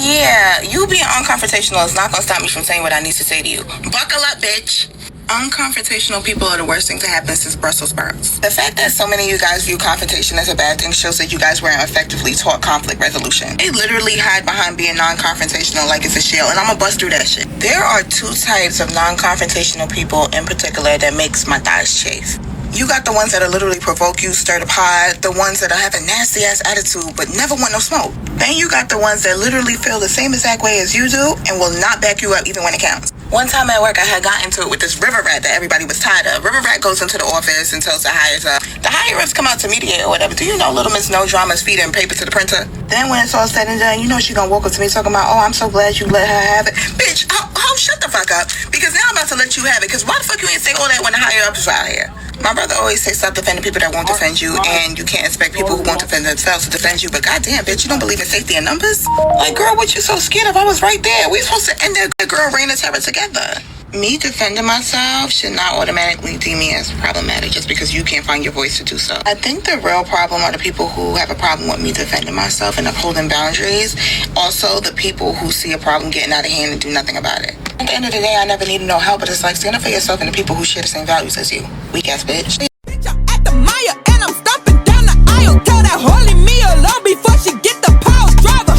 Yeah, you being unconfrontational is not gonna stop me from saying what I need to say to you. Buckle up, bitch. Unconfrontational people are the worst thing to happen since Brussels sprouts. The fact that so many of you guys view confrontation as a bad thing shows that you guys weren't effectively taught conflict resolution. They literally hide behind being non-confrontational like it's a shell, and I'm gonna bust through that shit. There are two types of non-confrontational people in particular that makes my thighs chafe. You got the ones that'll literally provoke you, stir the pot, the ones that'll have a nasty ass attitude but never want no smoke. Then you got the ones that literally feel the same exact way as you do and will not back you up even when it counts. One time at work, I had gotten into it with this river rat that everybody was tired of. River rat goes into the office and tells the higher up. The higher ups come out to mediate or whatever. Do you know little Miss No Drama's feeding paper to the printer? Then when it's all said and done, you know she gonna walk up to me talking about, oh, I'm so glad you let her have it. Bitch, shut the fuck up. Because now I'm about to let you have it. Because why the fuck you ain't say all that when the higher ups is out here? My brother always says stop defending people that won't defend you, and you can't expect people who won't defend themselves to defend you. But goddamn, bitch, you don't believe in safety in numbers? Like, girl, what you so scared of? I was right there. We supposed to end that girl reign of terror together. Me defending myself should not automatically deem me as problematic just because you can't find your voice to do so. I think the real problem are the people who have a problem with me defending myself and upholding boundaries. Also, the people who see a problem getting out of hand and do nothing about it. At the end of the day, I never needed no help, but it's like stand up for yourself and the people who share the same values as you. Weak ass bitch. Bitch, I'm at the Maya and I'm stomping down the aisle. Tell that holy me alone before she get the pause driver.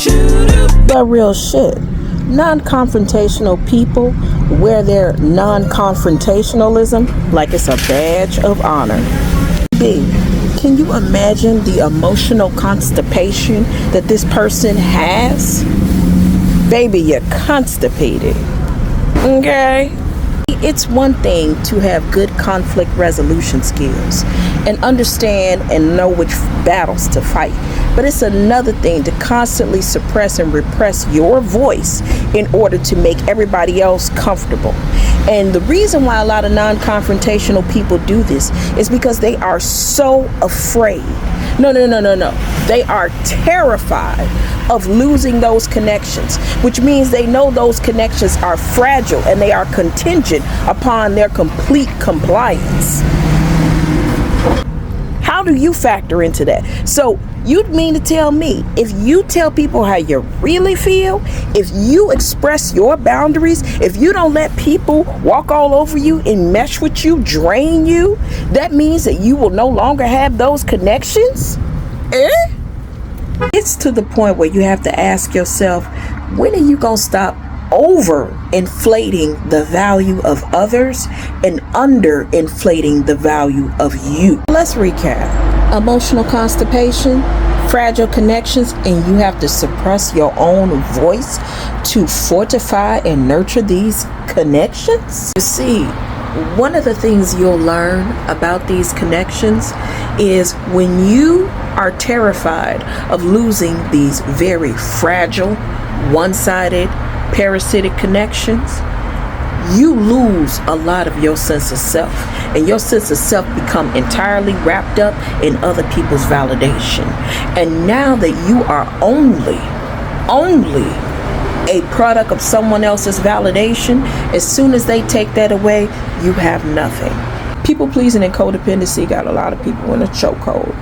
That real shit. Non-confrontational people wear their non-confrontationalism like it's a badge of honor. B, can you imagine the emotional constipation that this person has? Baby, you're constipated. Okay? It's one thing to have good conflict resolution skills and understand and know which battles to fight. But it's another thing to constantly suppress and repress your voice in order to make everybody else comfortable. And the reason why a lot of non-confrontational people do this is because they are so afraid. No. They are terrified of losing those connections, which means they know those connections are fragile and they are contingent upon their complete compliance. How do you factor into that? So you'd mean to tell me, if you tell people how you really feel, if you express your boundaries, if you don't let people walk all over you and mesh with you, drain you, that means that you will no longer have those connections? It's to the point where you have to ask yourself, when are you gonna stop over-inflating the value of others and under-inflating the value of you? Let's recap. Emotional constipation, fragile connections, and you have to suppress your own voice to fortify and nurture these connections? You see, one of the things you'll learn about these connections is when you are terrified of losing these very fragile, one-sided, parasitic connections, you lose a lot of your sense of self, and your sense of self become entirely wrapped up in other people's validation. And now that you are only a product of someone else's validation, as soon as they take that away, you have nothing. People pleasing and codependency got a lot of people in a chokehold.